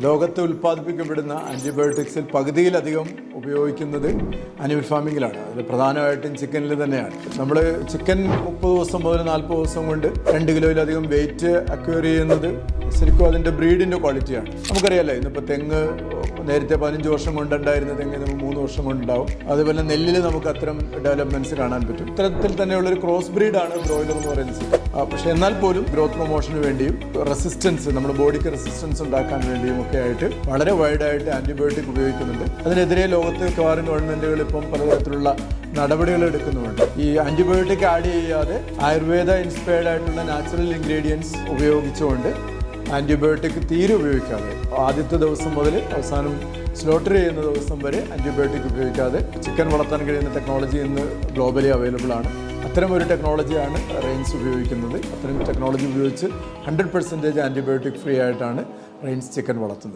ലോകത്ത് ഉൽപ്പാദിപ്പിക്കപ്പെടുന്ന ആൻറ്റിബയോട്ടിക്സിൽ പകുതിയിലധികം ഉപയോഗിക്കുന്നത് അനിമൽ ഫാമിങ്ങിലാണ്. അതിൽ പ്രധാനമായിട്ടും ചിക്കനിൽ തന്നെയാണ്. നമ്മൾ ചിക്കൻ 30 ദിവസം മുതൽ 40 ദിവസം കൊണ്ട് 2 കിലോയിലധികം വെയിറ്റ് അക്വയർ ചെയ്യുന്നത് ശരിക്കും അതിൻ്റെ ബ്രീഡിൻ്റെ ക്വാളിറ്റിയാണ്. നമുക്കറിയാമല്ലോ, ഇന്നിപ്പോൾ തെങ്ങ് നേരത്തെ 15 വർഷം കൊണ്ടുണ്ടായിരുന്ന തെങ്ങ് നമുക്ക് 3 വർഷം കൊണ്ടുണ്ടാവും. അതുപോലെ നെല്ലിൽ നമുക്ക് അത്തരം ഡെവലപ്മെൻറ്റ്സ് കാണാൻ പറ്റും. ഇത്തരത്തിൽ തന്നെയുള്ളൊരു ക്രോസ് ബ്രീഡാണ് ബ്രോയിലർ എന്ന് പറയുന്നത്. പക്ഷേ എന്നാൽ പോലും ഗ്രോത്ത് പ്രൊമോഷന് വേണ്ടിയും റെസിസ്റ്റൻസ്, നമ്മുടെ ബോഡിക്ക് റെസിസ്റ്റൻസ് ഉണ്ടാക്കാൻ വേണ്ടിയും ഒക്കെ ആയിട്ട് വളരെ വൈഡായിട്ട് ആൻറ്റിബയോട്ടിക് ഉപയോഗിക്കുന്നുണ്ട്. അതിനെതിരെ ലോകത്ത് മിക്കവാറും ഗവൺമെൻറ്റുകൾ ഇപ്പം പലതരത്തിലുള്ള നടപടികൾ എടുക്കുന്നുമുണ്ട്. ഈ ആൻറ്റിബയോട്ടിക് ആഡ് ചെയ്യാതെ ആയുർവേദ ഇൻസ്പയർഡ് ആയിട്ടുള്ള നാച്ചുറൽ ഇൻഗ്രീഡിയൻസ് ഉപയോഗിച്ചുകൊണ്ട് ആൻറ്റിബയോട്ടിക് തീരെ ഉപയോഗിക്കാതെ ആദ്യത്തെ ദിവസം മുതൽ അവസാനം സ്ലോട്ടർ ചെയ്യുന്ന ദിവസം വരെ ആൻറ്റിബയോട്ടിക് ഉപയോഗിക്കാതെ ചിക്കൻ വളർത്താൻ കഴിയുന്ന ടെക്നോളജി ഇന്ന് ഗ്ലോബലി അവൈലബിൾ ആണ്. അത്തരം ഒരു ടെക്നോളജിയാണ് റെയിൻസ് ഉപയോഗിക്കുന്നത്. അത്തരം ടെക്നോളജി ഉപയോഗിച്ച് 100% ആൻറ്റിബയോട്ടിക് ഫ്രീ ആയിട്ടാണ് റെയിൻസ് ചിക്കൻ വളർത്തുന്നത്.